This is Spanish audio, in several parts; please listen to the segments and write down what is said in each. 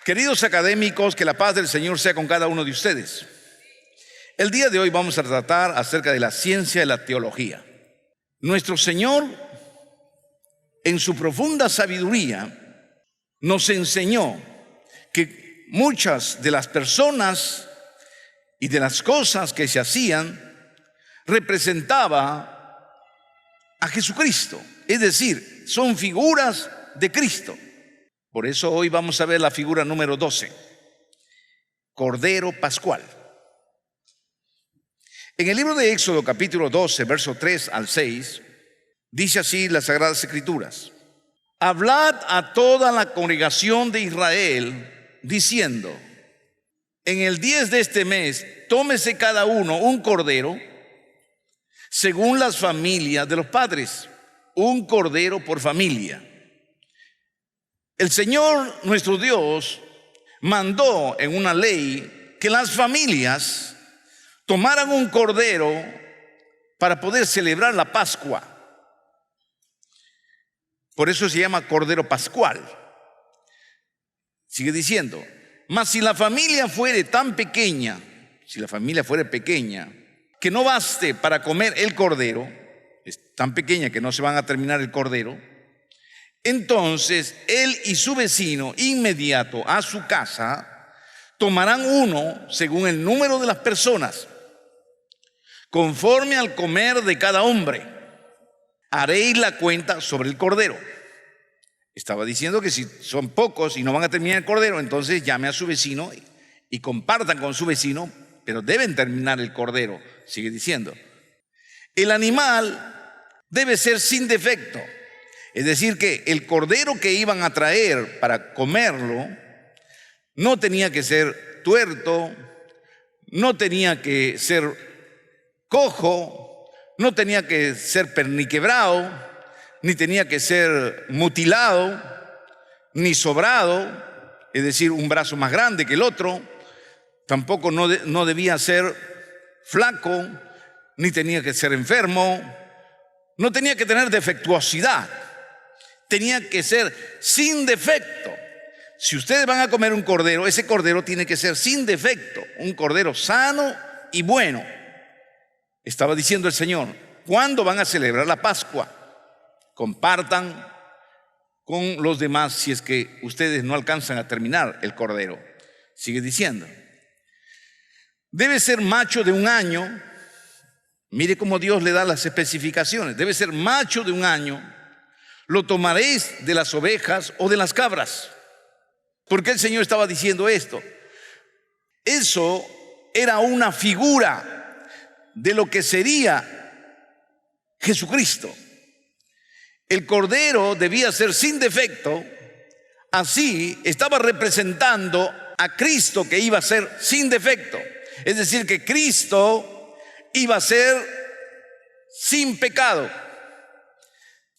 Queridos académicos, que la paz del Señor sea con cada uno de ustedes. El día de hoy vamos a tratar acerca de la ciencia de la teología. Nuestro Señor, en su profunda sabiduría, nos enseñó que muchas de las personas y de las cosas que se hacían representaba a Jesucristo, es decir, son figuras de Cristo. Por eso hoy vamos a ver la figura número 12, Cordero Pascual. En el libro de Éxodo capítulo 12, verso 3 al 6, dice así las Sagradas Escrituras: Hablad a toda la congregación de Israel, diciendo: en el 10 de este mes, tómese cada uno un cordero, según las familias de los padres, un cordero por familia. El Señor nuestro Dios mandó en una ley que las familias tomaran un cordero para poder celebrar la Pascua. Por eso se llama Cordero Pascual. Sigue diciendo: mas si la familia fuere tan pequeña, que no baste para comer el cordero, es tan pequeña que no se van a terminar el cordero, entonces él y su vecino inmediato a su casa tomarán uno según el número de las personas, conforme al comer de cada hombre. Haréis la cuenta sobre el cordero. Estaba diciendo que si son pocos y no van a terminar el cordero, entonces llame a su vecino y compartan con su vecino, pero deben terminar el cordero. Sigue diciendo: el animal debe ser sin defecto. Es decir, que el cordero que iban a traer para comerlo no tenía que ser tuerto, no tenía que ser cojo, no tenía que ser perniquebrado, ni tenía que ser mutilado, ni sobrado, es decir, un brazo más grande que el otro. Tampoco no debía ser flaco, ni tenía que ser enfermo, no tenía que tener defectuosidad. Tenía que ser sin defecto. Si ustedes van a comer un cordero, ese cordero tiene que ser sin defecto, un cordero sano y bueno. Estaba diciendo el Señor: ¿cuándo van a celebrar la Pascua? Compartan con los demás si es que ustedes no alcanzan a terminar el cordero. Sigue diciendo: debe ser macho de 1 año. Mire cómo Dios le da las especificaciones. Debe ser macho de 1 año. Lo tomaréis de las ovejas o de las cabras. ¿Por qué el Señor estaba diciendo esto? Eso era una figura de lo que sería Jesucristo. El cordero debía ser sin defecto. Así estaba representando a Cristo, que iba a ser sin defecto. Es decir, que Cristo iba a ser sin pecado,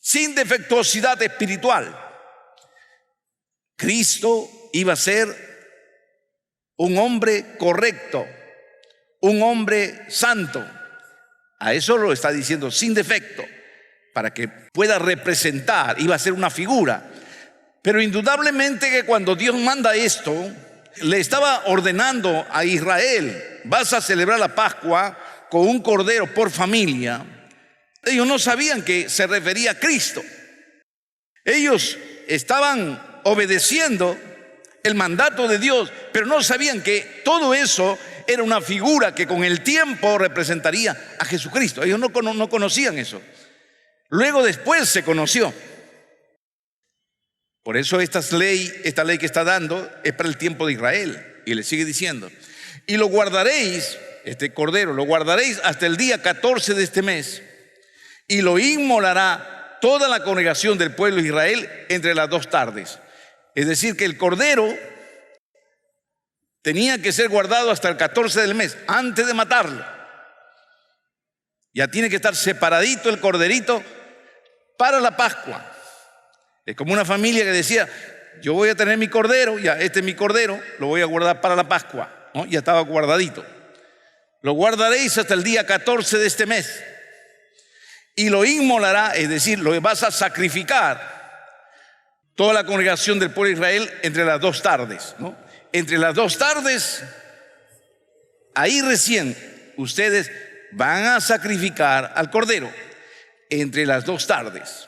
sin defectuosidad espiritual. Cristo iba a ser un hombre correcto, un hombre santo. A eso lo está diciendo sin defecto, para que pueda representar, iba a ser una figura. Pero indudablemente que cuando Dios manda esto, le estaba ordenando a Israel: vas a celebrar la Pascua con un cordero por familia. Ellos no sabían que se refería a Cristo. Ellos estaban obedeciendo el mandato de Dios, pero no sabían que todo eso era una figura que con el tiempo representaría a Jesucristo. Ellos no conocían eso. Luego después se conoció. Por eso esta ley que está dando es para el tiempo de Israel. Y le sigue diciendo: y lo guardaréis, este cordero, lo guardaréis hasta el día 14 de este mes, y lo inmolará toda la congregación del pueblo de Israel entre las 2 tardes. Es decir, que el cordero tenía que ser guardado hasta el 14 del mes, antes de matarlo. Ya tiene que estar separadito el corderito para la Pascua. Es como una familia que decía: yo voy a tener mi cordero, ya este es mi cordero, lo voy a guardar para la Pascua, ¿no? Ya estaba guardadito. Lo guardaréis hasta el día 14 de este mes. Y lo inmolará, es decir, lo vas a sacrificar toda la congregación del pueblo de Israel entre las 2 tardes, ¿no? Entre las 2 tardes, ahí recién ustedes van a sacrificar al cordero, entre las 2 tardes.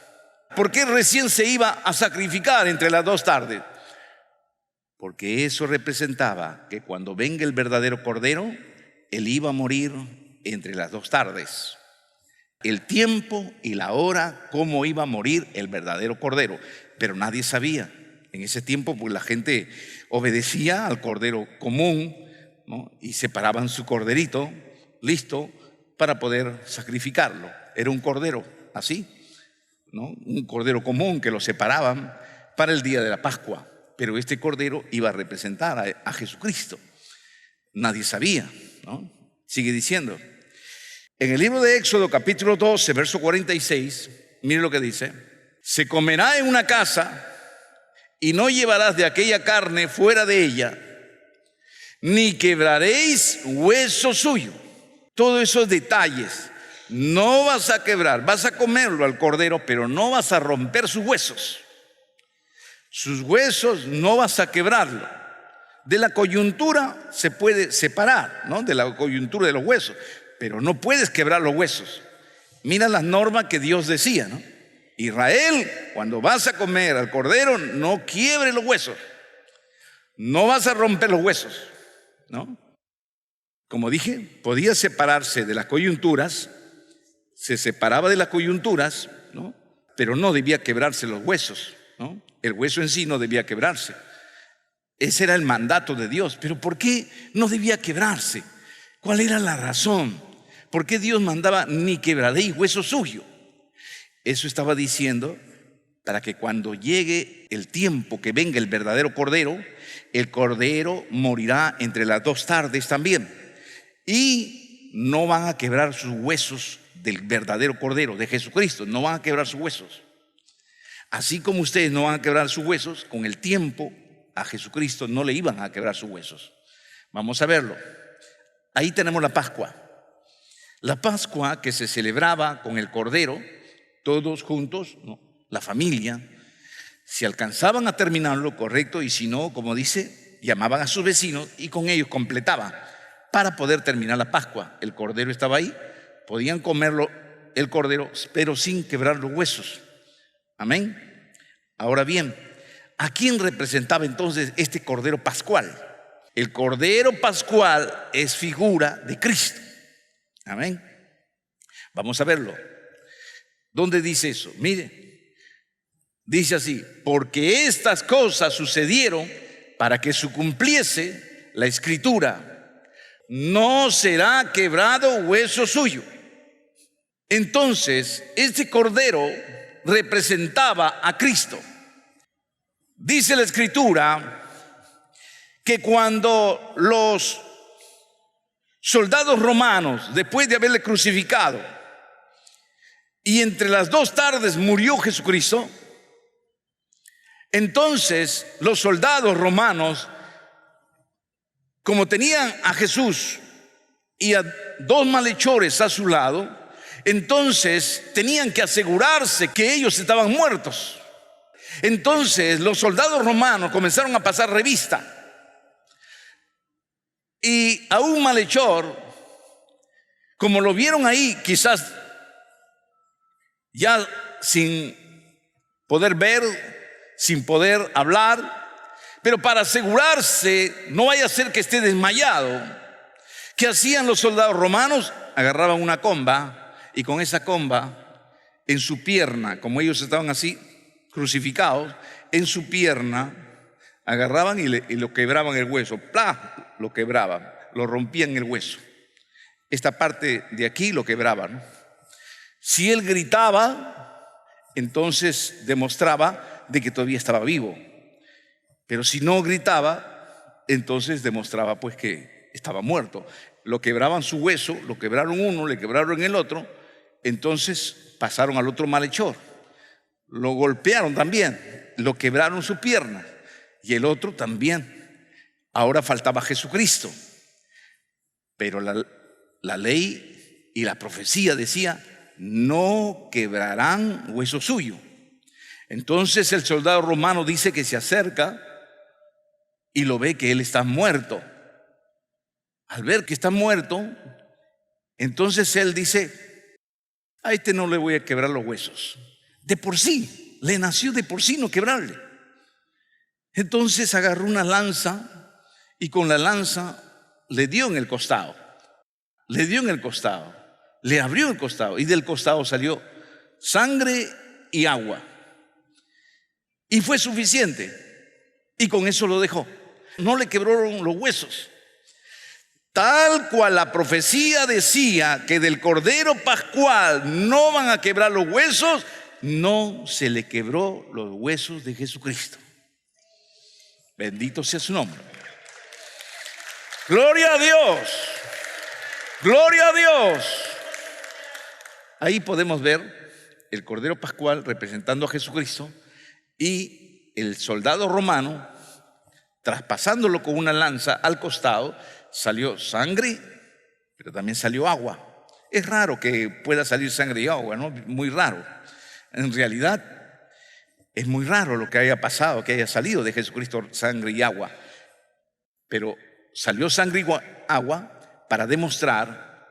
¿Por qué recién se iba a sacrificar entre las 2 tardes? Porque eso representaba que cuando venga el verdadero cordero, él iba a morir entre las 2 tardes. El tiempo y la hora, cómo iba a morir el verdadero cordero. Pero nadie sabía. En ese tiempo, pues la gente obedecía al cordero común, ¿no? Y separaban su corderito, listo, para poder sacrificarlo. Era un cordero así, ¿no? Un cordero común que lo separaban para el día de la Pascua. Pero este cordero iba a representar a Jesucristo. Nadie sabía, ¿no? Sigue diciendo. En el libro de Éxodo, capítulo 12, verso 46, mire lo que dice. Se comerá en una casa y no llevarás de aquella carne fuera de ella, ni quebraréis hueso suyo. Todos esos detalles. No vas a quebrar, vas a comerlo al cordero, pero no vas a romper sus huesos. Sus huesos no vas a quebrarlo. De la coyuntura se puede separar, ¿no? De la coyuntura de los huesos, pero no puedes quebrar los huesos. Mira las normas que Dios decía, ¿no? Israel, cuando vas a comer al cordero, no quiebre los huesos. No vas a romper los huesos, ¿no? Como dije, podía separarse de las coyunturas, se separaba de las coyunturas, ¿no? Pero no debía quebrarse los huesos, ¿no? El hueso en sí no debía quebrarse. Ese era el mandato de Dios. Pero ¿por qué no debía quebrarse? ¿Cuál era la razón? ¿Por qué Dios mandaba ni quebraréis hueso suyo? Eso estaba diciendo para que cuando llegue el tiempo que venga el verdadero cordero, el cordero morirá entre las 2 tardes también. Y no van a quebrar sus huesos del verdadero cordero, de Jesucristo. No van a quebrar sus huesos. Así como ustedes no van a quebrar sus huesos, con el tiempo a Jesucristo no le iban a quebrar sus huesos. Vamos a verlo. Ahí tenemos la Pascua. La Pascua que se celebraba con el cordero, todos juntos, ¿no? La familia. Si alcanzaban a terminarlo, correcto, y si no, como dice, llamaban a sus vecinos y con ellos completaban para poder terminar la Pascua. El cordero estaba ahí, podían comerlo el cordero, pero sin quebrar los huesos. Amén. Ahora bien, ¿a quién representaba entonces este cordero pascual? El cordero pascual es figura de Cristo. Amén. Vamos a verlo. ¿Dónde dice eso? Mire, dice así: porque estas cosas sucedieron para que se cumpliese la escritura: no será quebrado hueso suyo. Entonces, este cordero representaba a Cristo. Dice la escritura que cuando los soldados romanos, después de haberle crucificado, y entre las 2 tardes murió Jesucristo, entonces los soldados romanos, como tenían a Jesús y a 2 malhechores a su lado, entonces tenían que asegurarse que ellos estaban muertos. Entonces los soldados romanos comenzaron a pasar revista, y a un malhechor, como lo vieron ahí, quizás ya sin poder ver, sin poder hablar, pero para asegurarse no vaya a ser que esté desmayado, ¿qué hacían los soldados romanos? Agarraban una comba y con esa comba en su pierna, como ellos estaban así crucificados, en su pierna agarraban y lo quebraban el hueso. ¡Plah! Lo quebraban, lo rompían el hueso. Esta parte de aquí lo quebraban. Si él gritaba, entonces demostraba de que todavía estaba vivo. Pero si no gritaba, entonces demostraba pues que estaba muerto. Lo quebraban su hueso, lo quebraron uno, le quebraron el otro. Entonces pasaron al otro malhechor. Lo golpearon también, lo quebraron su pierna y el otro también. Ahora faltaba Jesucristo. Pero la ley y la profecía decía: no quebrarán hueso suyo. Entonces el soldado romano dice que se acerca y lo ve que él está muerto. Al ver que está muerto, entonces él dice: a este no le voy a quebrar los huesos. De por sí, le nació de por sí no quebrarle. Entonces agarró una lanza y con la lanza le dio en el costado. Le dio en el costado, le abrió el costado y del costado salió sangre y agua. Y fue suficiente. Y con eso lo dejó. No le quebraron los huesos. Tal cual la profecía decía que del Cordero Pascual no van a quebrar los huesos, no se le quebró los huesos de Jesucristo. Bendito sea su nombre. Gloria a Dios. Gloria a Dios. Ahí podemos ver el Cordero Pascual representando a Jesucristo y el soldado romano traspasándolo con una lanza al costado. Salió sangre, pero también salió agua. Es raro que pueda salir sangre y agua, ¿no? Muy raro. En realidad es muy raro lo que haya pasado, que haya salido de Jesucristo sangre y agua. Pero salió sangre y agua para demostrar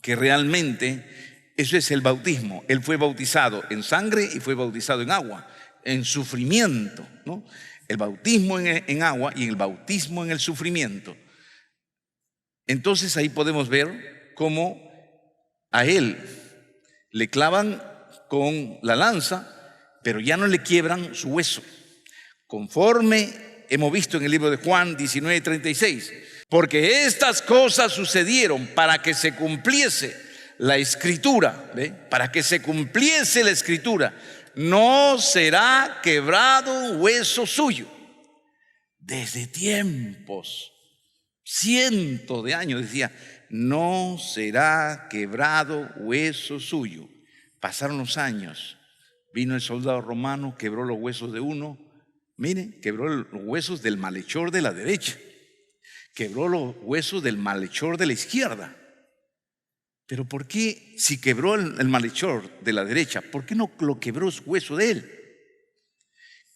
que realmente eso es el bautismo. Él fue bautizado en sangre y fue bautizado en agua, en sufrimiento, ¿no? El bautismo en agua y el bautismo en el sufrimiento. Entonces ahí podemos ver cómo a él le clavan con la lanza, pero ya no le quiebran su hueso. Conforme hemos visto en el libro de Juan 19:36, porque estas cosas sucedieron para que se cumpliese la escritura, ¿ve? Para que se cumpliese la escritura, no será quebrado hueso suyo. Desde tiempos, cientos de años decía, no será quebrado hueso suyo. Pasaron los años, vino el soldado romano, quebró los huesos de uno. Mire, quebró los huesos del malhechor de la derecha, quebró los huesos del malhechor de la izquierda. Pero ¿por qué, si quebró el malhechor de la derecha, por qué no lo quebró su hueso de él?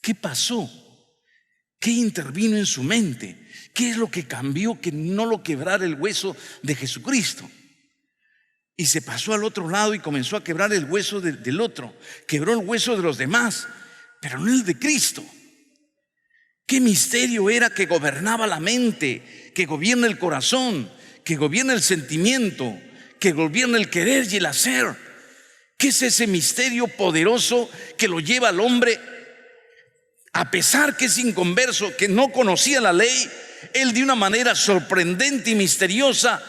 ¿Qué pasó? ¿Qué intervino en su mente? ¿Qué es lo que cambió que no lo quebrara el hueso de Jesucristo? Y se pasó al otro lado y comenzó a quebrar el hueso del otro. Quebró el hueso de los demás, pero no el de Cristo. ¿Qué misterio era que gobernaba la mente, que gobierna el corazón, que gobierna el sentimiento, que gobierna el querer y el hacer? ¿Qué es ese misterio poderoso que lo lleva al hombre, a pesar que es inconverso, que no conocía la ley? Él, de una manera sorprendente y misteriosa,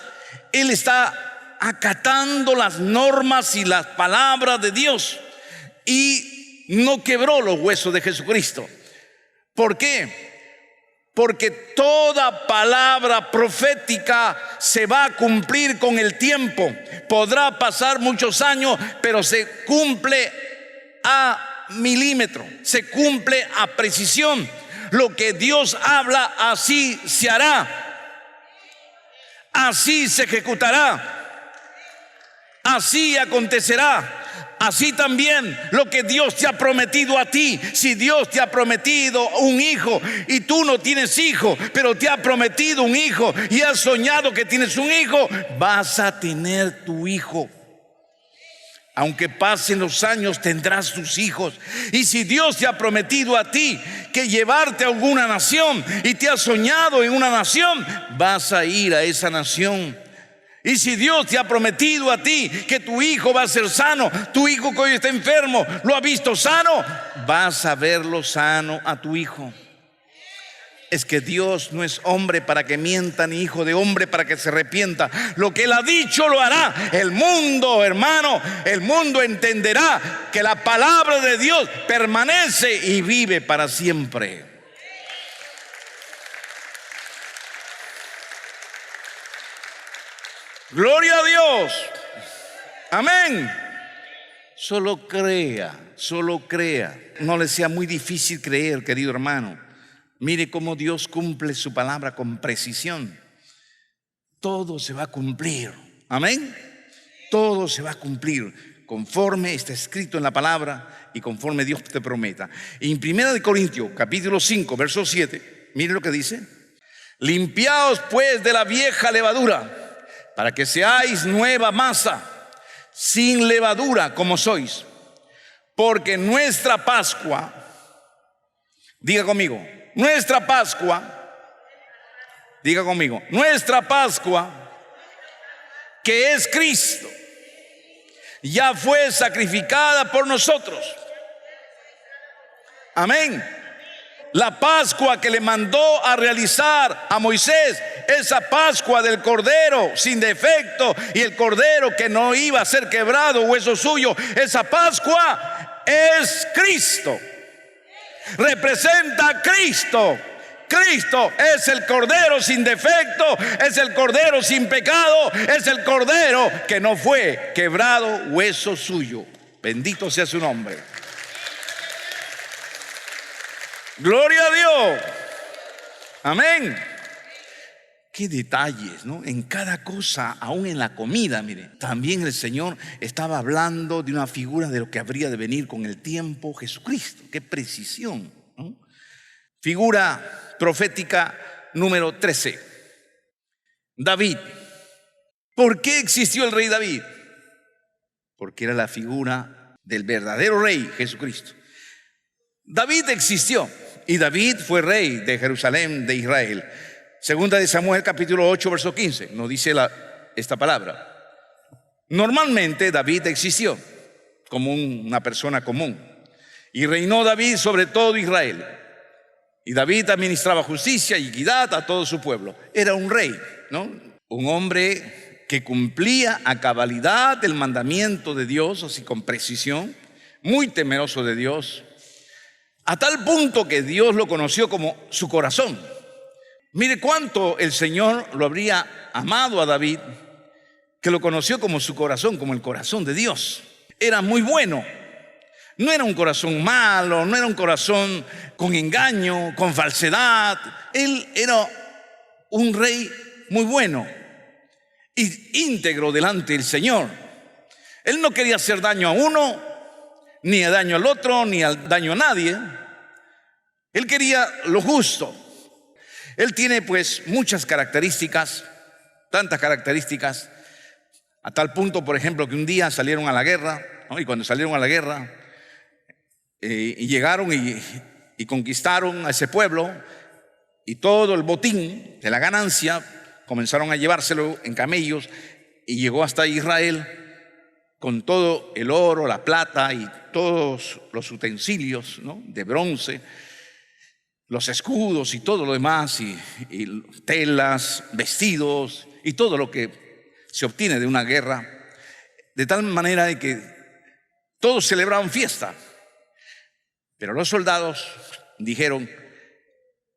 él está acatando las normas y las palabras de Dios y no quebró los huesos de Jesucristo. ¿Por qué? Porque toda palabra profética se va a cumplir con el tiempo. Podrá pasar muchos años, pero se cumple a milímetro, se cumple a precisión. Lo que Dios habla, así se hará, así se ejecutará, así acontecerá. Así también lo que Dios te ha prometido a ti. Si Dios te ha prometido un hijo y tú no tienes hijo, pero te ha prometido un hijo y has soñado que tienes un hijo, vas a tener tu hijo. Aunque pasen los años, tendrás tus hijos. Y si Dios te ha prometido a ti que llevarte a alguna nación y te has soñado en una nación, vas a ir a esa nación. Y si Dios te ha prometido a ti que tu hijo va a ser sano, tu hijo que hoy está enfermo, lo ha visto sano, vas a verlo sano a tu hijo. Es que Dios no es hombre para que mienta, ni hijo de hombre para que se arrepienta. Lo que Él ha dicho lo hará. El mundo, hermano, el mundo entenderá que la palabra de Dios permanece y vive para siempre. Gloria a Dios. Amén. Solo crea, solo crea. No le sea muy difícil creer, querido hermano. Mire cómo Dios cumple su palabra con precisión. Todo se va a cumplir. Amén. Todo se va a cumplir. conforme está escrito en la palabra y conforme Dios te prometa. En 1 Corintios capítulo 5 verso 7, mire lo que dice: limpiaos pues de la vieja levadura, para que seáis nueva masa, sin levadura como sois, porque nuestra Pascua, diga conmigo, nuestra Pascua, diga conmigo, nuestra Pascua, que es Cristo, ya fue sacrificada por nosotros. Amén. La Pascua que le mandó a realizar a Moisés, esa Pascua del Cordero sin defecto y el Cordero que no iba a ser quebrado, hueso suyo, esa Pascua es Cristo. Representa a Cristo. Cristo es el Cordero sin defecto, es el Cordero sin pecado, es el Cordero que no fue quebrado, hueso suyo. Bendito sea su nombre. Gloria a Dios. Amén. Qué detalles, ¿no? En cada cosa, aún en la comida, mire, también el Señor estaba hablando de una figura de lo que habría de venir con el tiempo, Jesucristo. Qué precisión, ¿no? Figura profética número 13. David. ¿Por qué existió el rey David? Porque era la figura del verdadero rey, Jesucristo. David existió y David fue rey de Jerusalén, de Israel. Segunda de Samuel capítulo 8 verso 15 nos dice esta palabra. Normalmente David existió como una persona común y reinó David sobre todo Israel. Y David administraba justicia y equidad a todo su pueblo. Era un rey, ¿no? Un hombre que cumplía a cabalidad el mandamiento de Dios, así con precisión, muy temeroso de Dios, a tal punto que Dios lo conoció como su corazón. Mire cuánto el Señor lo habría amado a David, que lo conoció como su corazón, como el corazón de Dios. Era muy bueno. No era un corazón malo, no era un corazón con engaño, con falsedad. Él era un rey muy bueno y íntegro delante del Señor. Él no quería hacer daño a uno, ni daño al otro, ni daño a nadie. Él quería lo justo. Él tiene pues muchas características, tantas características, a tal punto, por ejemplo, que un día salieron a la guerra, ¿no? Y cuando salieron a la guerra, y llegaron y conquistaron a ese pueblo, y todo el botín de la ganancia comenzaron a llevárselo en camellos, y llegó hasta Israel con todo el oro, la plata y todos los utensilios, ¿no? De bronce, los escudos y todo lo demás, y telas, vestidos y todo lo que se obtiene de una guerra, de tal manera de que todos celebraban fiesta. Pero los soldados dijeron: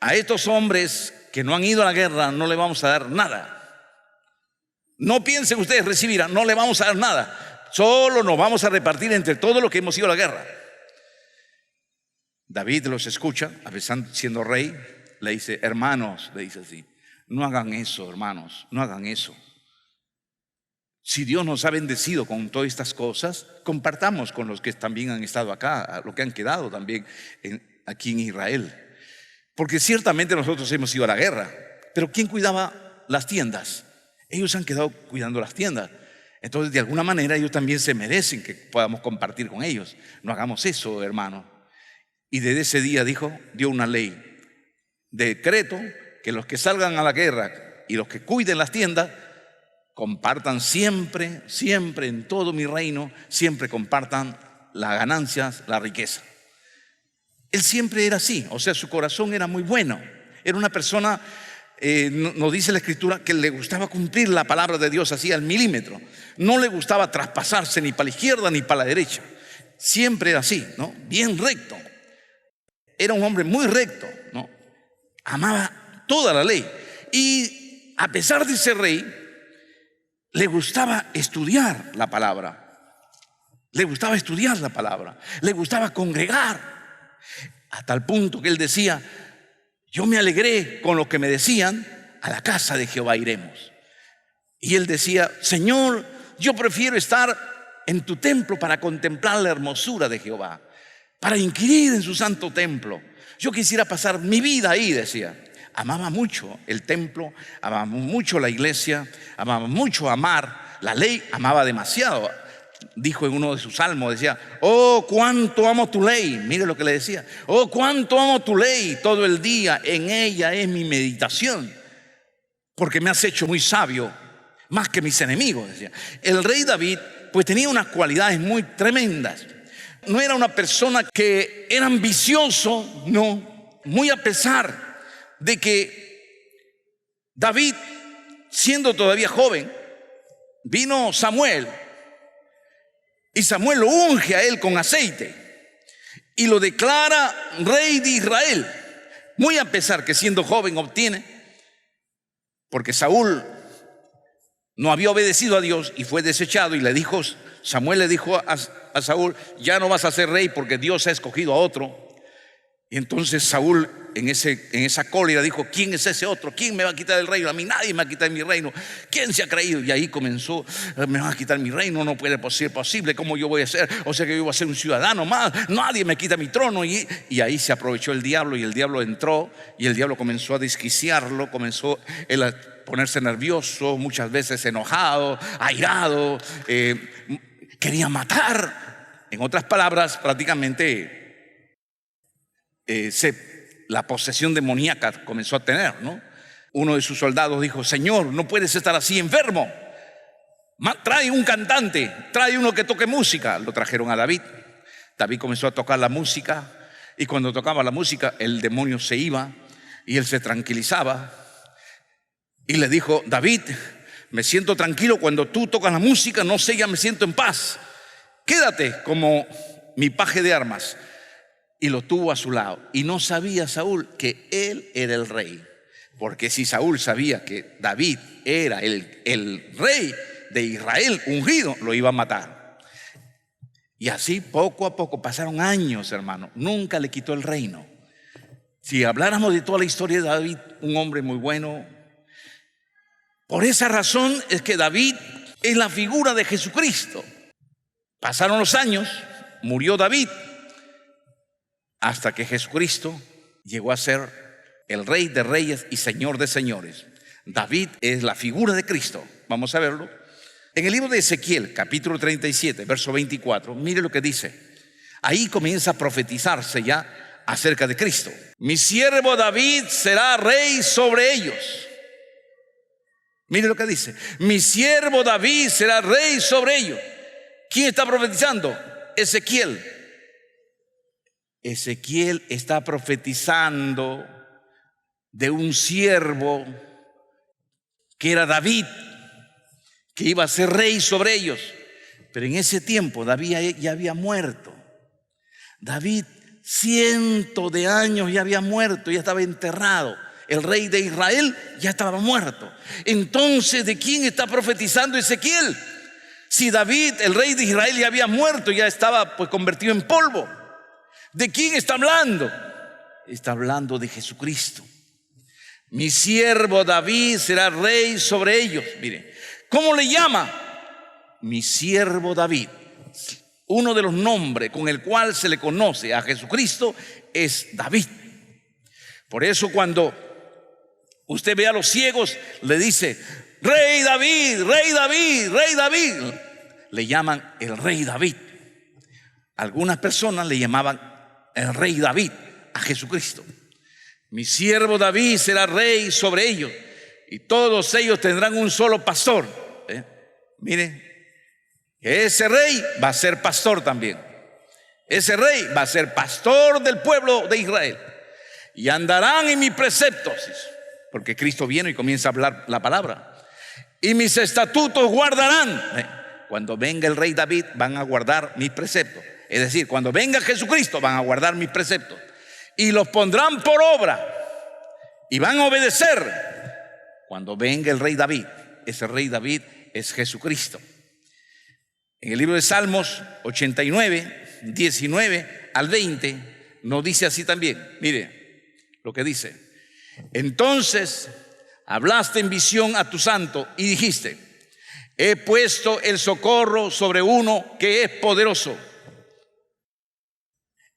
a estos hombres que no han ido a la guerra no le vamos a dar nada. No piensen ustedes recibir, no le vamos a dar nada. Solo nos vamos a repartir entre todos los que hemos ido a la guerra. David los escucha, a pesar de siendo rey, le dice: hermanos, le dice así, no hagan eso, hermanos, no hagan eso. Si Dios nos ha bendecido con todas estas cosas, compartamos con los que también han estado acá, los que han quedado también aquí en Israel. Porque ciertamente nosotros hemos ido a la guerra, pero ¿quién cuidaba las tiendas? Ellos han quedado cuidando las tiendas. Entonces, de alguna manera, ellos también se merecen que podamos compartir con ellos. No hagamos eso, hermano. Y desde ese día dio una ley, decreto, que los que salgan a la guerra y los que cuiden las tiendas, compartan siempre, siempre en todo mi reino, siempre compartan las ganancias, la riqueza. Él siempre era así, o sea, su corazón era muy bueno. Era una persona, nos dice la Escritura, que le gustaba cumplir la palabra de Dios así al milímetro. No le gustaba traspasarse ni para la izquierda ni para la derecha. Siempre era así, ¿no? Bien recto. Era un hombre muy recto, ¿no? Amaba toda la ley. Y a pesar de ser rey, le gustaba estudiar la palabra. Le gustaba estudiar la palabra. Le gustaba congregar. A tal punto que él decía: yo me alegré con lo que me decían, a la casa de Jehová iremos. Y él decía: Señor, yo prefiero estar en tu templo para contemplar la hermosura de Jehová, para inquirir en su santo templo. Yo quisiera pasar mi vida ahí, decía. Amaba mucho el templo, amaba mucho la iglesia, amaba mucho amar la ley, amaba demasiado. Dijo en uno de sus salmos, decía: oh, cuánto amo tu ley. Mire lo que le decía: oh, cuánto amo tu ley, todo el día en ella es mi meditación, porque me has hecho muy sabio, más que mis enemigos, decía. El rey David pues tenía unas cualidades muy tremendas. No era una persona que era ambicioso, no, muy a pesar de que David, siendo todavía joven, vino Samuel, y Samuel lo unge a él con aceite y lo declara rey de Israel, muy a pesar que siendo joven obtiene, porque Saúl no había obedecido a Dios y fue desechado, y Samuel le dijo a Saúl: ya no vas a ser rey porque Dios ha escogido a otro. Y entonces Saúl en esa cólera dijo: ¿quién es ese otro? ¿Quién me va a quitar el reino? A mí nadie me va a quitar mi reino. ¿Quién se ha creído? Y ahí comenzó: me va a quitar mi reino, no puede ser posible. ¿Cómo yo voy a ser? O sea que yo voy a ser un ciudadano más. Nadie me quita mi trono. Y ahí se aprovechó el diablo, y el diablo entró, y el diablo comenzó a desquiciarlo, comenzó él a ponerse nervioso, muchas veces enojado, airado, quería matar. En otras palabras, prácticamente la posesión demoníaca comenzó a tener, ¿no? Uno de sus soldados dijo: Señor, no puedes estar así enfermo. Trae un cantante, trae uno que toque música. Lo trajeron a David. David comenzó a tocar la música, y cuando tocaba la música el demonio se iba y él se tranquilizaba. Y le dijo: David, me siento tranquilo cuando tú tocas la música, no sé, ya me siento en paz. Quédate como mi paje de armas. Y lo tuvo a su lado. Y no sabía Saúl que él era el rey, porque si Saúl sabía que David era el rey de Israel ungido, lo iba a matar. Y así poco a poco pasaron años, hermano. Nunca le quitó el reino. Si habláramos de toda la historia de David, un hombre muy bueno. Por esa razón es que David es la figura de Jesucristo. Pasaron los años, murió David, hasta que Jesucristo llegó a ser el Rey de Reyes y Señor de Señores. David es la figura de Cristo. Vamos a verlo en el libro de Ezequiel, capítulo 37, verso 24. Mire lo que dice. Ahí comienza a profetizarse ya acerca de Cristo. Mi siervo David será rey sobre ellos. Mire lo que dice: mi siervo David será rey sobre ellos. ¿Quién está profetizando? Ezequiel. Ezequiel está profetizando de un siervo que era David, que iba a ser rey sobre ellos. Pero en ese tiempo David ya había muerto. David, cientos de años ya había muerto, ya estaba enterrado. El rey de Israel ya estaba muerto. Entonces, ¿de quién está profetizando Ezequiel? Si David, el rey de Israel, ya había muerto, ya estaba pues convertido en polvo. ¿De quién está hablando? Está hablando de Jesucristo. Mi siervo David será rey sobre ellos. Mire, ¿cómo le llama? Mi siervo David. Uno de los nombres con el cual se le conoce a Jesucristo es David. Por eso cuando usted ve a los ciegos, le dice: Rey David, Rey David, Rey David. Le llaman el Rey David. Algunas personas le llamaban el Rey David a Jesucristo. Mi siervo David será rey sobre ellos, y todos ellos tendrán un solo pastor. Mire, ese rey va a ser pastor también. Ese rey va a ser pastor del pueblo de Israel. Y andarán en mis preceptos, porque Cristo viene y comienza a hablar la palabra. Y mis estatutos guardarán. Cuando venga el rey David, van a guardar mis preceptos. Es decir, cuando venga Jesucristo, van a guardar mis preceptos y los pondrán por obra y van a obedecer cuando venga el rey David. Ese rey David es Jesucristo. En el libro de Salmos 89, 19 al 20 nos dice así también. Mire lo que dice: entonces hablaste en visión a tu santo y dijiste: He puesto el socorro sobre uno que es poderoso.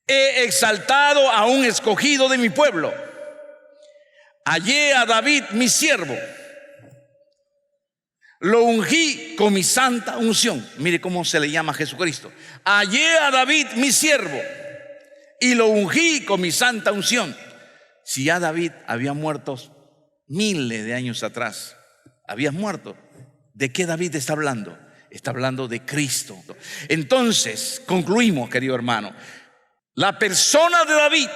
He exaltado a un escogido de mi pueblo. Hallé a David mi siervo. Lo ungí con mi santa unción. Mire cómo se le llama a Jesucristo. Hallé a David mi siervo y lo ungí con mi santa unción. Si ya David había muerto miles de años atrás, había muerto, ¿de qué David está hablando? Está hablando de Cristo. Entonces, concluimos, querido hermano, la persona de David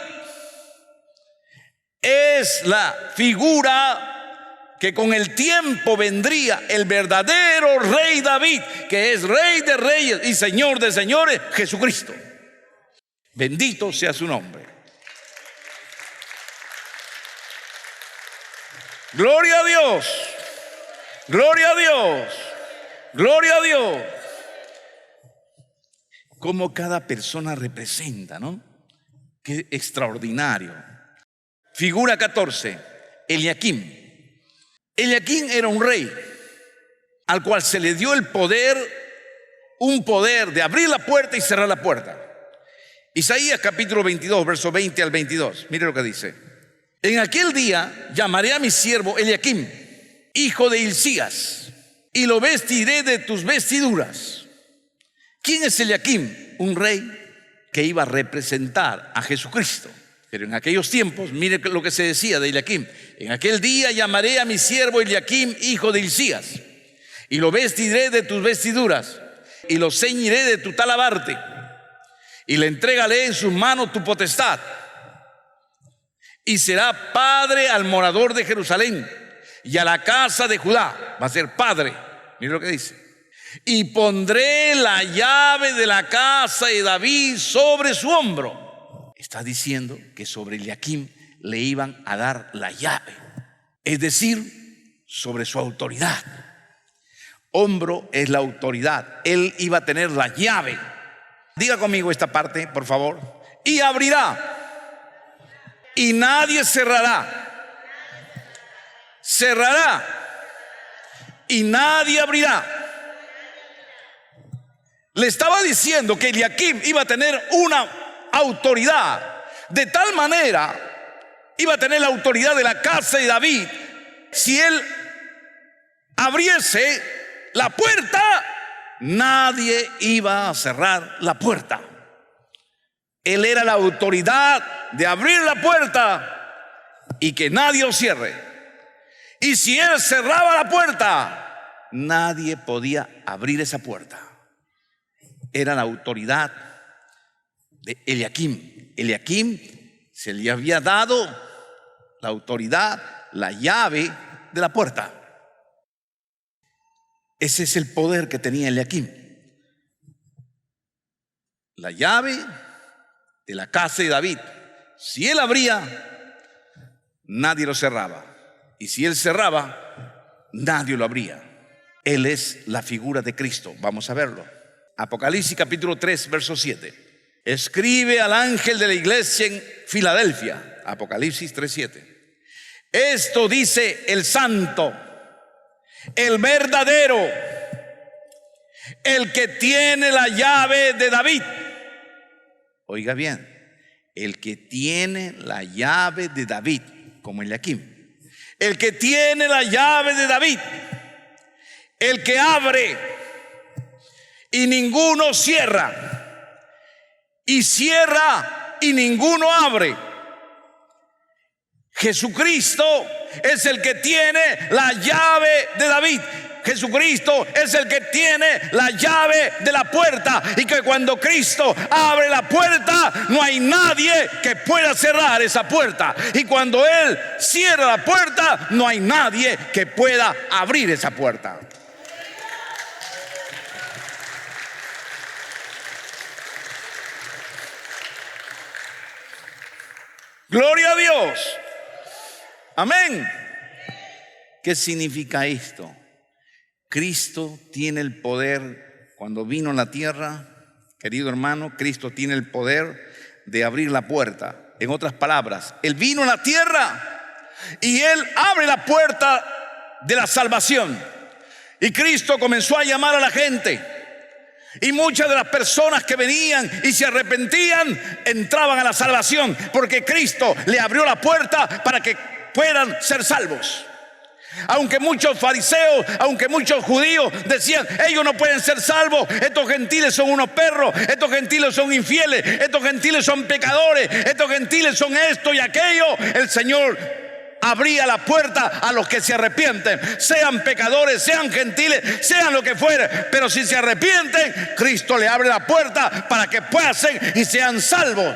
es la figura que con el tiempo vendría el verdadero rey David, que es rey de reyes y señor de señores, Jesucristo. Bendito sea su nombre. Gloria a Dios, gloria a Dios, gloria a Dios. Como cada persona representa, ¿no? Qué extraordinario. Figura 14, Eliakim. Eliakim era un rey al cual se le dio el poder, un poder de abrir la puerta y cerrar la puerta. Isaías capítulo 22, verso 20 al 22. Mire lo que dice. En aquel día llamaré a mi siervo Eliakim, hijo de Hilcías, y lo vestiré de tus vestiduras. ¿Quién es Eliakim? Un rey que iba a representar a Jesucristo. Pero en aquellos tiempos, mire lo que se decía de Eliakim. En aquel día llamaré a mi siervo Eliakim, hijo de Hilcías, y lo vestiré de tus vestiduras, y lo ceñiré de tu talabarte, y le entregaré en sus manos tu potestad, y será padre al morador de Jerusalén y a la casa de Judá. Va a ser padre. Mire lo que dice. Y pondré la llave de la casa de David sobre su hombro. Está diciendo que sobre Eliakim le iban a dar la llave, es decir, sobre su autoridad. Hombro es la autoridad. Él iba a tener la llave. Diga conmigo esta parte, por favor. Y abrirá, y nadie cerrará. Cerrará, y nadie abrirá. Le estaba diciendo que Eliakim iba a tener una autoridad, de tal manera iba a tener la autoridad de la casa de David. Si él abriese la puerta, nadie iba a cerrar la puerta. Él era la autoridad de abrir la puerta y que nadie lo cierre. Y si él cerraba la puerta, nadie podía abrir esa puerta. Era la autoridad de Eliakim. Eliakim se le había dado la autoridad, la llave de la puerta. Ese es el poder que tenía Eliakim. La llave de la casa de David. Si él abría, nadie lo cerraba. Y si él cerraba, nadie lo abría. Él es la figura de Cristo. Vamos a verlo. Apocalipsis capítulo 3, verso 7. Escribe al ángel de la iglesia en Filadelfia. Apocalipsis 3:7. Esto dice el santo, el verdadero, el que tiene la llave de David. Oiga bien, el que tiene la llave de David, como Eliakim. El que tiene la llave de David, el que abre y ninguno cierra, y cierra y ninguno abre. Jesucristo es el que tiene la llave de David. Jesucristo es el que tiene la llave de la puerta, y que cuando Cristo abre la puerta, no hay nadie que pueda cerrar esa puerta, y cuando Él cierra la puerta, no hay nadie que pueda abrir esa puerta. Gloria a Dios. Amén. ¿Qué significa esto? Cristo tiene el poder. Cuando vino a la tierra, querido hermano, Cristo tiene el poder de abrir la puerta. En otras palabras, Él vino a la tierra y Él abre la puerta de la salvación. Y Cristo comenzó a llamar a la gente. Y muchas de las personas que venían y se arrepentían entraban a la salvación, porque Cristo le abrió la puerta para que puedan ser salvos. Aunque muchos fariseos, aunque muchos judíos decían: ellos no pueden ser salvos, estos gentiles son unos perros, estos gentiles son infieles, estos gentiles son pecadores, estos gentiles son esto y aquello, el Señor abría la puerta a los que se arrepienten, sean pecadores, sean gentiles, sean lo que fuere, pero si se arrepienten, Cristo le abre la puerta para que puedan ser y sean salvos.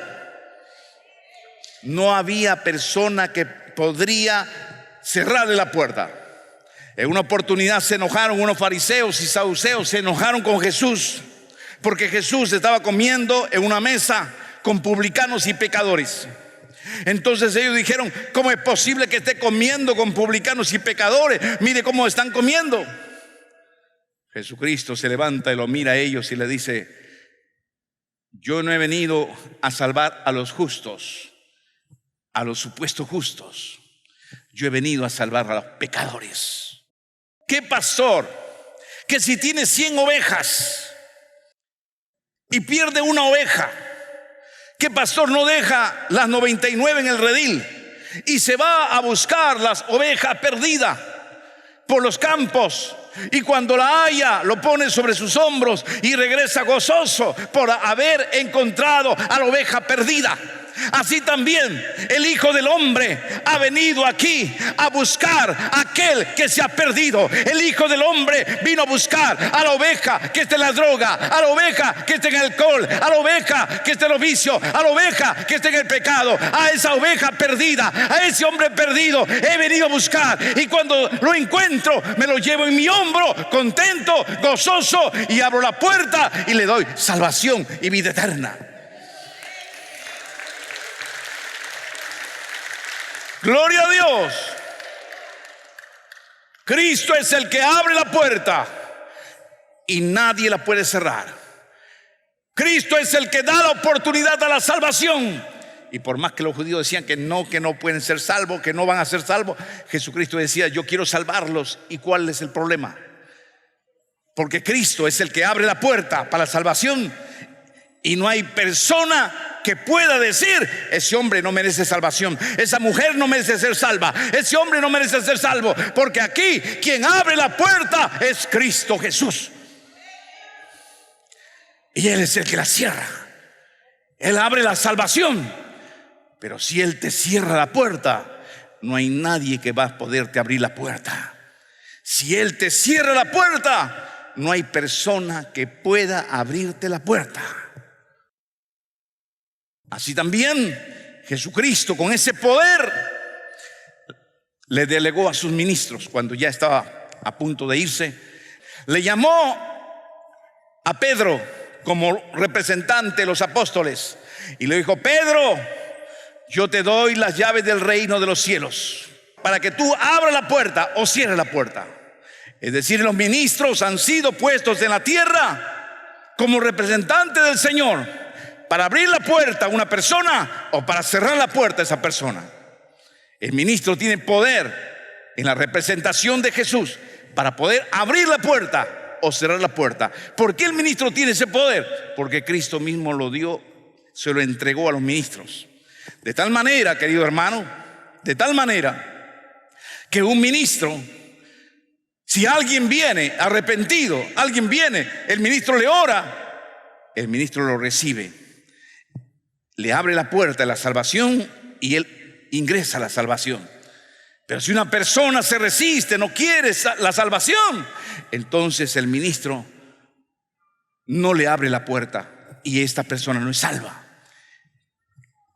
No había persona que podría cerrarle la puerta. En una oportunidad se enojaron unos fariseos y saduceos, se enojaron con Jesús, porque Jesús estaba comiendo en una mesa con publicanos y pecadores. Entonces ellos dijeron: ¿cómo es posible que esté comiendo con publicanos y pecadores? Mire cómo están comiendo. Jesucristo se levanta y lo mira a ellos y le dice: yo no he venido a salvar a los justos, a los supuestos justos. Yo he venido a salvar a los pecadores. ¿Qué pastor que si tiene 100 ovejas y pierde una oveja, qué pastor no deja las 99 en el redil y se va a buscar las ovejas perdidas por los campos, y cuando la haya lo pone sobre sus hombros y regresa gozoso por haber encontrado a la oveja perdida? Así también el Hijo del Hombre ha venido aquí a buscar a aquel que se ha perdido. El Hijo del Hombre vino a buscar a la oveja que está en la droga, a la oveja que está en el alcohol, a la oveja que está en los vicios, a la oveja que está en el pecado, a esa oveja perdida, a ese hombre perdido he venido a buscar, y cuando lo encuentro me lo llevo en mi hombro, contento, gozoso, y abro la puerta y le doy salvación y vida eterna. Gloria a Dios. Cristo es el que abre la puerta y nadie la puede cerrar. Cristo es el que da la oportunidad a la salvación. Y por más que los judíos decían que no pueden ser salvos, que no van a ser salvos, Jesucristo decía: yo quiero salvarlos. ¿Y cuál es el problema? Porque Cristo es el que abre la puerta para la salvación, y no hay persona que pueda decir: ese hombre no merece salvación, esa mujer no merece ser salva, ese hombre no merece ser salvo. Porque aquí quien abre la puerta es Cristo Jesús, y Él es el que la cierra. Él abre la salvación, pero si Él te cierra la puerta, no hay nadie que va a poderte abrir la puerta. Si Él te cierra la puerta, no hay persona que pueda abrirte la puerta. Así también Jesucristo, con ese poder, le delegó a sus ministros. Cuando ya estaba a punto de irse, le llamó a Pedro como representante de los apóstoles y le dijo: Pedro, yo te doy las llaves del reino de los cielos para que tú abras la puerta o cierres la puerta. Es decir, los ministros han sido puestos en la tierra como representantes del Señor, para abrir la puerta a una persona o para cerrar la puerta a esa persona. El ministro tiene poder en la representación de Jesús para poder abrir la puerta o cerrar la puerta. ¿Por qué el ministro tiene ese poder? Porque Cristo mismo lo dio, se lo entregó a los ministros. De tal manera, querido hermano, de tal manera que un ministro, si alguien viene arrepentido, alguien viene, el ministro le ora, el ministro lo recibe, le abre la puerta de la salvación y él ingresa a la salvación. Pero si una persona se resiste, no quiere la salvación, entonces el ministro no le abre la puerta y esta persona no es salva.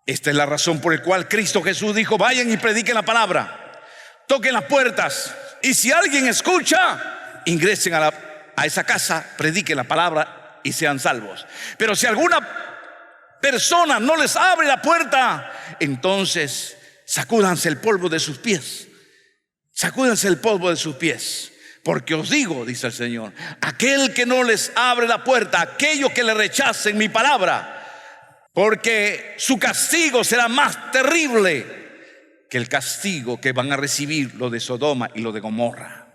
Esta es la razón por la cual Cristo Jesús dijo: vayan y prediquen la palabra, toquen las puertas, y si alguien escucha, ingresen a esa casa, prediquen la palabra y sean salvos. Pero si alguna persona no les abre la puerta, entonces sacúdanse el polvo de sus pies. Sacúdanse el polvo de sus pies. Porque os digo, dice el Señor, aquel que no les abre la puerta, aquellos que le rechacen mi palabra, porque su castigo será más terrible que el castigo que van a recibir los de Sodoma y los de Gomorra.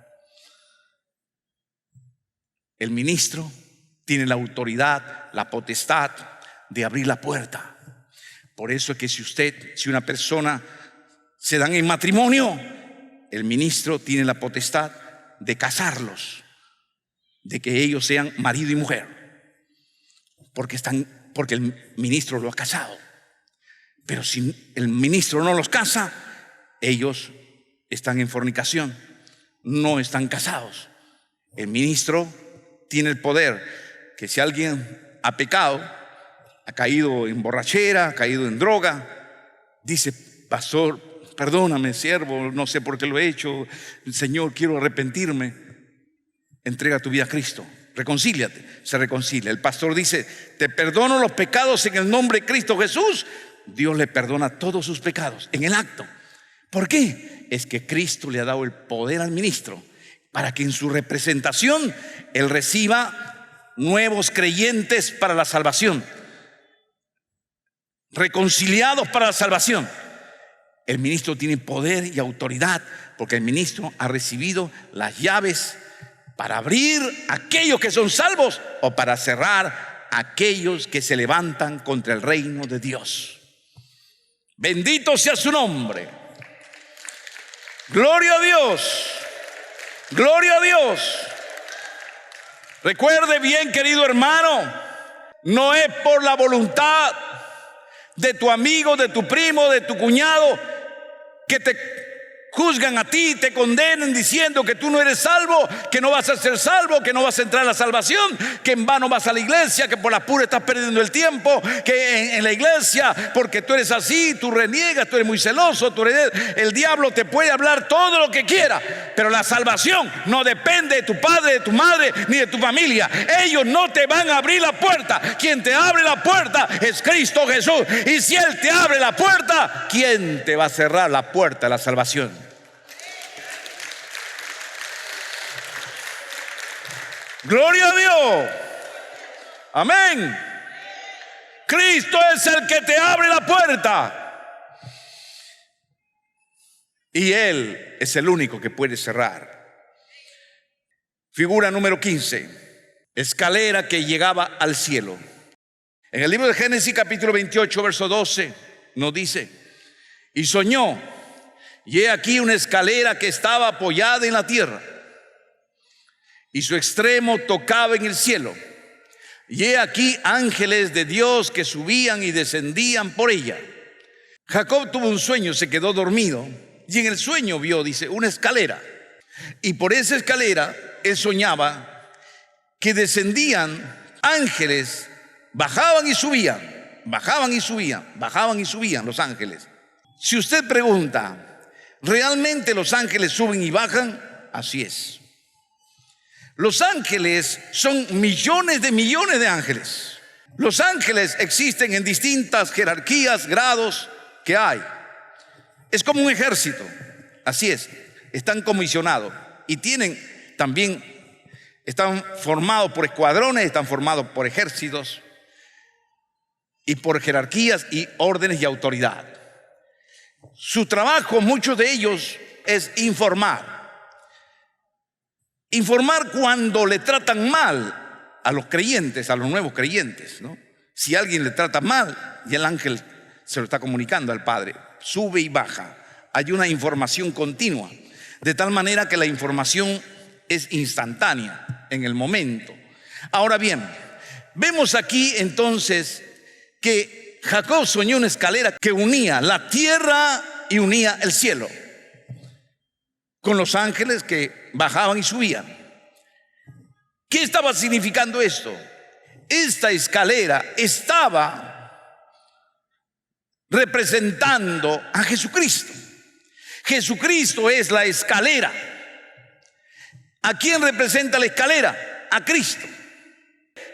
El ministro tiene la autoridad, la potestad de abrir la puerta. Por eso es que si una persona se dan en matrimonio, el ministro tiene la potestad de casarlos, de que ellos sean marido y mujer, porque el ministro lo ha casado. Pero si el ministro no los casa, ellos están en fornicación, no están casados. El ministro tiene el poder que si alguien ha pecado, ha caído en borrachera, ha caído en droga, dice: pastor, perdóname, siervo, no sé por qué lo he hecho, Señor, quiero arrepentirme. Entrega tu vida a Cristo, reconcíliate, se reconcilia. El pastor dice: te perdono los pecados en el nombre de Cristo Jesús. Dios le perdona todos sus pecados en el acto. ¿Por qué? Es que Cristo le ha dado el poder al ministro para que en su representación él reciba nuevos creyentes para la salvación, reconciliados para la salvación. El ministro tiene poder y autoridad porque el ministro ha recibido las llaves para abrir a aquellos que son salvos o para cerrar a aquellos que se levantan contra el reino de Dios. Bendito sea su nombre. Gloria a Dios. Gloria a Dios. Recuerde bien, querido hermano, no es por la voluntad de tu amigo, de tu primo, de tu cuñado, que te juzgan a ti, te condenen diciendo que tú no eres salvo, que no vas a ser salvo, que no vas a entrar a la salvación, que en vano vas a la iglesia, que por las puras estás perdiendo el tiempo, que en la iglesia, porque tú eres así, tú reniegas, tú eres muy celoso, el diablo te puede hablar todo lo que quiera, pero la salvación no depende de tu padre, de tu madre, ni de tu familia. Ellos no te van a abrir la puerta. Quien te abre la puerta es Cristo Jesús. Y si Él te abre la puerta, ¿quién te va a cerrar la puerta de la salvación? Gloria a Dios. Amén. Cristo es el que te abre la puerta y Él es el único que puede cerrar. Figura número 15: escalera que llegaba al cielo. En el libro de Génesis capítulo 28 verso 12 nos dice: y soñó, y he aquí una escalera que estaba apoyada en la tierra, y su extremo tocaba en el cielo, y he aquí ángeles de Dios que subían y descendían por ella. Jacob tuvo un sueño, se quedó dormido, y en el sueño vio, dice, una escalera, y por esa escalera él soñaba que descendían ángeles, bajaban y subían, bajaban y subían, bajaban y subían los ángeles. Si usted pregunta, ¿realmente los ángeles suben y bajan? Así es. Los ángeles son millones de ángeles. Los ángeles existen en distintas jerarquías, grados que hay. Es como un ejército. Así es. Están comisionados y están formados por escuadrones, están formados por ejércitos y por jerarquías y órdenes y autoridad. Su trabajo, muchos de ellos, es informar. Informar cuando le tratan mal a los creyentes, a los nuevos creyentes, ¿no? Si alguien le trata mal, y el ángel se lo está comunicando al Padre, sube y baja. Hay una información continua, de tal manera que la información es instantánea en el momento. Ahora bien, vemos aquí entonces que Jacob soñó una escalera que unía la tierra y unía el cielo, con los ángeles que bajaban y subían. ¿Qué estaba significando esto? Esta escalera estaba representando a Jesucristo. Jesucristo es la escalera. ¿A quién representa la escalera? A Cristo.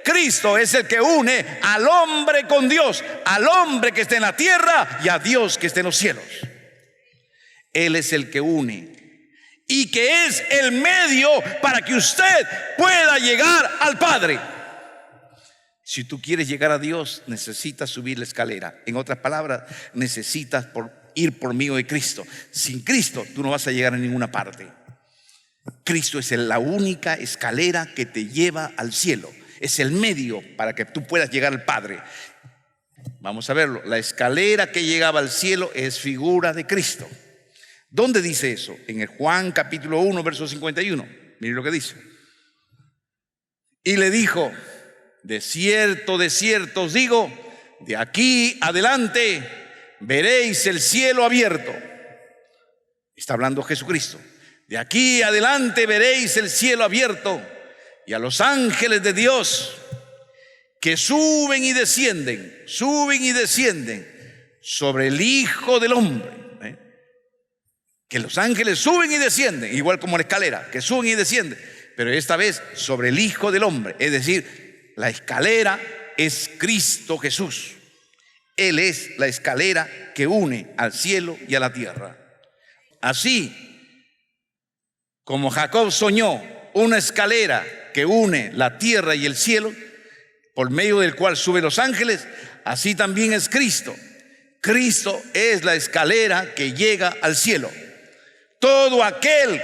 Cristo es el que une al hombre con Dios, al hombre que está en la tierra y a Dios que está en los cielos. Él es el que une y que es el medio para que usted pueda llegar al Padre. Si tú quieres llegar a Dios, necesitas subir la escalera. En otras palabras, necesitas ir por medio de Cristo. Sin Cristo tú no vas a llegar a ninguna parte. Cristo es la única escalera que te lleva al cielo. Es el medio para que tú puedas llegar al Padre. Vamos a verlo. La escalera que llegaba al cielo es figura de Cristo. ¿Dónde dice eso? En el Juan capítulo 1, verso 51. Miren lo que dice. Y le dijo: de cierto os digo, de aquí adelante veréis el cielo abierto. Está hablando Jesucristo. De aquí adelante veréis el cielo abierto y a los ángeles de Dios que suben y descienden sobre el Hijo del Hombre. Que los ángeles suben y descienden, igual como la escalera, que suben y descienden, pero esta vez sobre el Hijo del Hombre. Es decir, la escalera es Cristo Jesús. Él es la escalera que une al cielo y a la tierra. Así como Jacob soñó una escalera que une la tierra y el cielo, por medio del cual suben los ángeles, así también es Cristo. Cristo es la escalera que llega al cielo. Todo aquel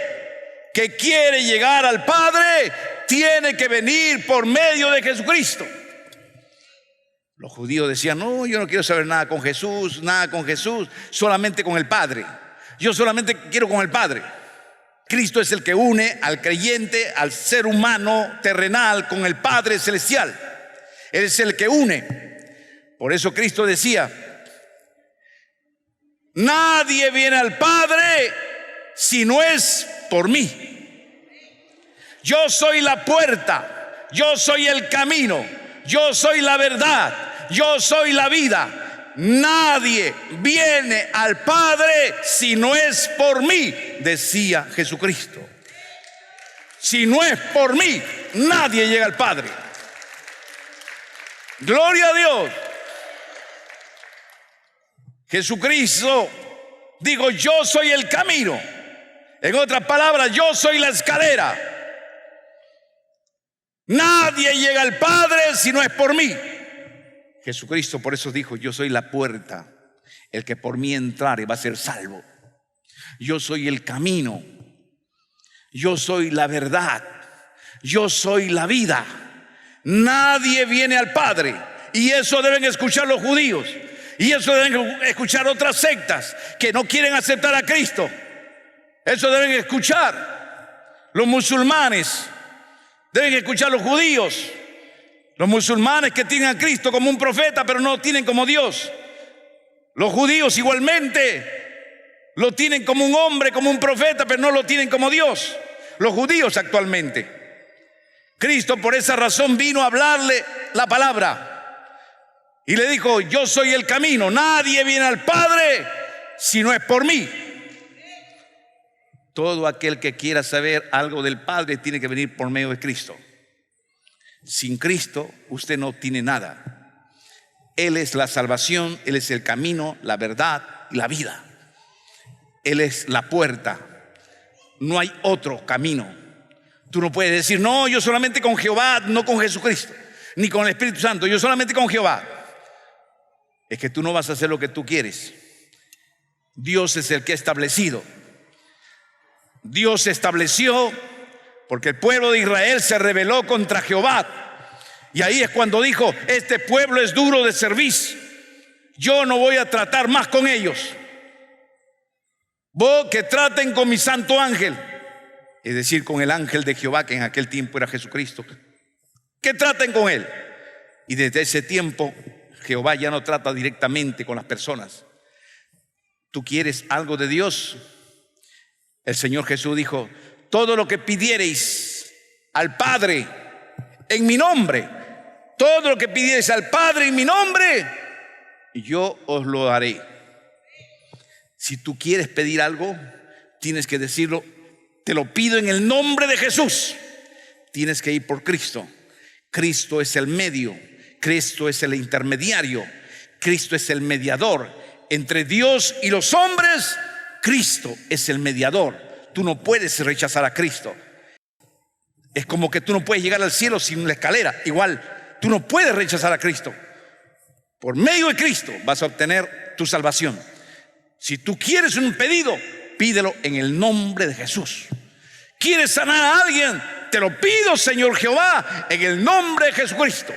que quiere llegar al Padre tiene que venir por medio de Jesucristo. Los judíos decían: no, yo no quiero saber nada con Jesús, solamente con el Padre. Yo solamente quiero con el Padre. Cristo es el que une al creyente, al ser humano terrenal, con el Padre celestial. Él es el que une. Por eso Cristo decía: nadie viene al Padre si no es por mí. Yo soy la puerta, yo soy el camino, yo soy la verdad, yo soy la vida. Nadie viene al Padre si no es por mí, decía Jesucristo. Si no es por mí, nadie llega al Padre. Gloria a Dios. Jesucristo dijo: yo soy el camino. En otras palabras, yo soy la escalera. Nadie llega al Padre si no es por mí. Jesucristo por eso dijo: yo soy la puerta, el que por mí entrare va a ser salvo. Yo soy el camino, yo soy la verdad, yo soy la vida. Nadie viene al Padre. Y eso deben escuchar los judíos, y eso deben escuchar otras sectas que no quieren aceptar a Cristo. Eso deben escuchar los musulmanes, deben escuchar los judíos. Los musulmanes que tienen a Cristo como un profeta, pero no lo tienen como Dios. Los judíos igualmente lo tienen como un hombre, como un profeta, pero no lo tienen como Dios. Los judíos actualmente. Cristo por esa razón vino a hablarle la palabra y le dijo: yo soy el camino. Nadie viene al Padre si no es por mí. Todo aquel que quiera saber algo del Padre tiene que venir por medio de Cristo. Sin Cristo usted no tiene nada. Él es la salvación, Él es el camino, la verdad y la vida. Él es la puerta. No hay otro camino. Tú no puedes decir: no, yo solamente con Jehová, no con Jesucristo, ni con el Espíritu Santo, yo solamente con Jehová. Es que tú no vas a hacer lo que tú quieres. Dios es el que ha establecido. Dios estableció, porque el pueblo de Israel se rebeló contra Jehová. Y ahí es cuando dijo: este pueblo es duro de cerviz, yo no voy a tratar más con ellos. Vos que traten con mi santo ángel, es decir, con el ángel de Jehová, que en aquel tiempo era Jesucristo, que traten con él. Y desde ese tiempo Jehová ya no trata directamente con las personas. ¿Tú quieres algo de Dios? El Señor Jesús dijo: todo lo que pidiereis al Padre en mi nombre, todo lo que pidiereis al Padre en mi nombre, yo os lo daré. Si tú quieres pedir algo, tienes que decirlo: te lo pido en el nombre de Jesús. Tienes que ir por Cristo. Cristo es el medio, Cristo es el intermediario, Cristo es el mediador entre Dios y los hombres. Cristo es el mediador. Tú no puedes rechazar a Cristo. Es como que tú no puedes llegar al cielo sin la escalera. Igual, tú no puedes rechazar a Cristo. Por medio de Cristo vas a obtener tu salvación. Si tú quieres un pedido, pídelo en el nombre de Jesús. ¿Quieres sanar a alguien? Te lo pido, Señor Jehová, en el nombre de Jesucristo.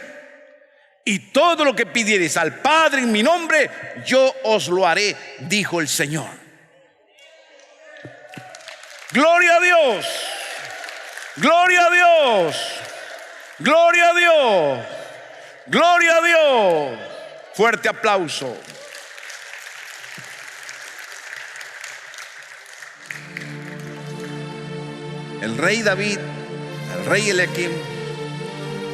Y todo lo que pidieres al Padre en mi nombre, yo os lo haré, dijo el Señor. Gloria a Dios. Gloria a Dios. Gloria a Dios. Gloria a Dios. Fuerte aplauso. El rey David, el rey Eliakim,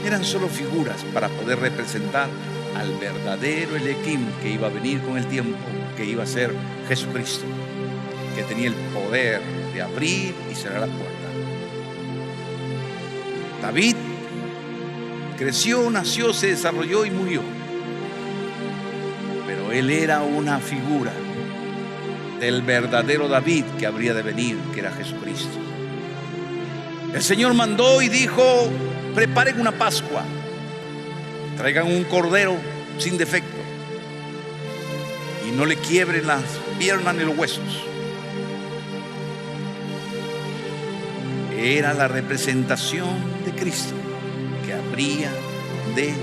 eran solo figuras para poder representar al verdadero Eliakim que iba a venir con el tiempo, que iba a ser Jesucristo, que tenía el poder de abrir y cerrar la puerta. David creció, nació, se desarrolló y murió, pero él era una figura del verdadero David que habría de venir, que era Jesucristo. El Señor mandó y dijo: preparen una Pascua, traigan un cordero sin defecto y no le quiebren las piernas ni los huesos. Era la representación de Cristo, que habría de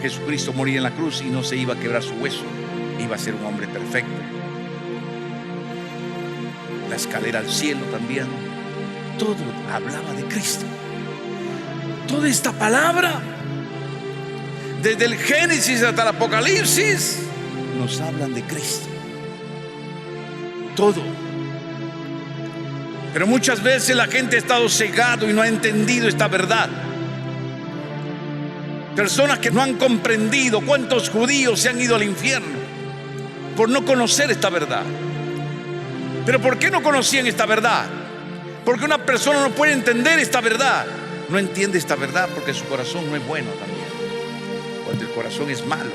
Jesucristo morir en la cruz y no se iba a quebrar su hueso, iba a ser un hombre perfecto. La escalera al cielo también, todo hablaba de Cristo. Toda esta palabra, desde el Génesis hasta el Apocalipsis, nos hablan de Cristo. Todo. Pero muchas veces la gente ha estado cegado y no ha entendido esta verdad. Personas que no han comprendido. ¿Cuántos judíos se han ido al infierno por no conocer esta verdad? ¿Pero por qué no conocían esta verdad? Porque una persona no puede entender esta verdad. No entiende esta verdad porque su corazón no es bueno también. Cuando el corazón es malo,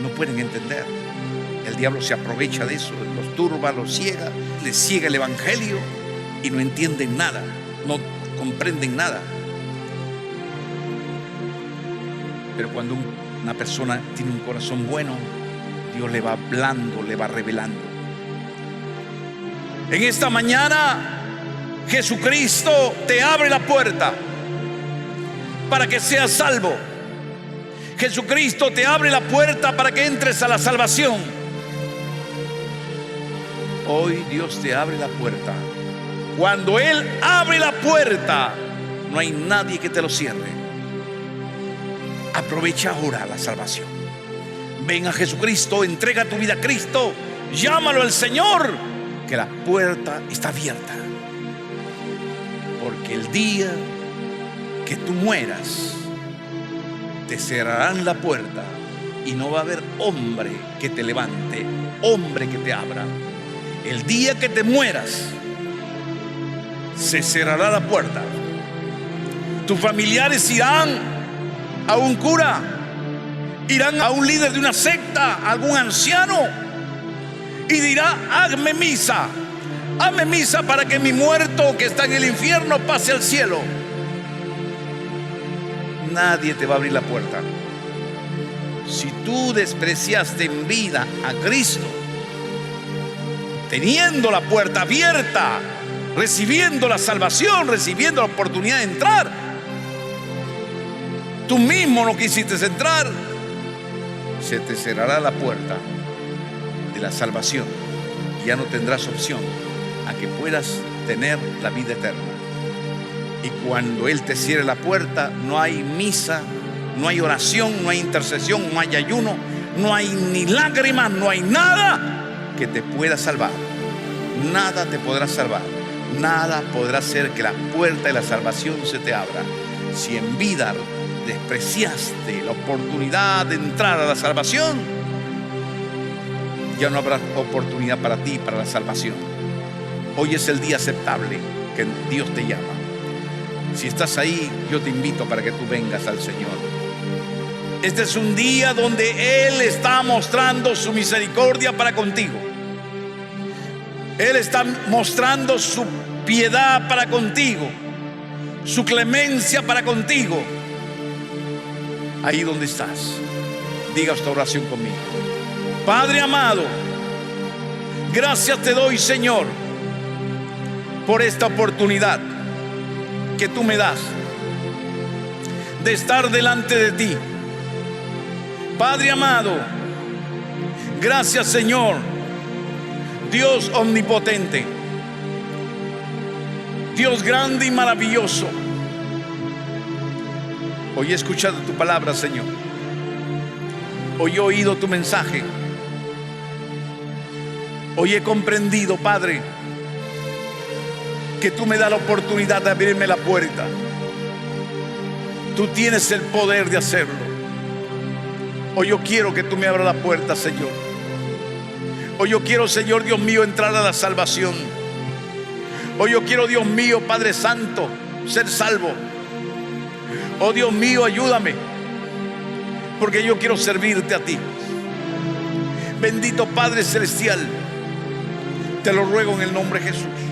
no pueden entender. El diablo se aprovecha de eso, los turba, los ciega, les ciega el evangelio y no entienden nada, no comprenden nada. Pero cuando una persona tiene un corazón bueno, Dios le va hablando, le va revelando. En esta mañana, Jesucristo te abre la puerta para que seas salvo. Jesucristo te abre la puerta para que entres a la salvación. Hoy Dios te abre la puerta. Cuando Él abre la puerta, no hay nadie que te lo cierre. Aprovecha ahora la salvación. Ven a Jesucristo, entrega tu vida a Cristo, llámalo al Señor, que la puerta está abierta. Porque el día que tú mueras, te cerrarán la puerta y no va a haber hombre que te levante, hombre que te abra. El día que te mueras, se cerrará la puerta. Tus familiares irán a un cura, irán a un líder de una secta, a algún anciano, y dirá: hazme misa para que mi muerto que está en el infierno pase al cielo. Nadie te va a abrir la puerta. Si tú despreciaste en vida a Cristo, teniendo la puerta abierta, recibiendo la salvación, recibiendo la oportunidad de entrar, tú mismo no quisiste entrar, se te cerrará la puerta de la salvación. Ya no tendrás opción a que puedas tener la vida eterna. Y cuando Él te cierre la puerta, no hay misa, no hay oración, no hay intercesión, no hay ayuno, no hay ni lágrimas, no hay nada que te pueda salvar. Nada te podrá salvar. Nada podrá hacer que la puerta de la salvación se te abra. Si en vida despreciaste la oportunidad de entrar a la salvación, ya no habrá oportunidad para ti, para la salvación. Hoy es el día aceptable que Dios te llama. Si estás ahí, yo te invito para que tú vengas al Señor. Este es un día donde Él está mostrando su misericordia para contigo. Él está mostrando su piedad para contigo, su clemencia para contigo. Ahí donde estás, diga esta oración conmigo. Padre amado, gracias te doy, Señor, por esta oportunidad que tú me das de estar delante de ti. Padre amado, gracias Señor, Dios omnipotente, Dios grande y maravilloso. Hoy he escuchado tu palabra, Señor. Hoy he oído tu mensaje. Hoy he comprendido, Padre, que tú me das la oportunidad de abrirme la puerta. Tú tienes el poder de hacerlo. Hoy yo quiero que tú me abras la puerta, Señor. Hoy yo quiero, Señor Dios mío, entrar a la salvación. Hoy yo quiero, Dios mío, Padre Santo, ser salvo. Oh Dios mío, ayúdame, porque yo quiero servirte a ti. Bendito Padre Celestial, te lo ruego en el nombre de Jesús.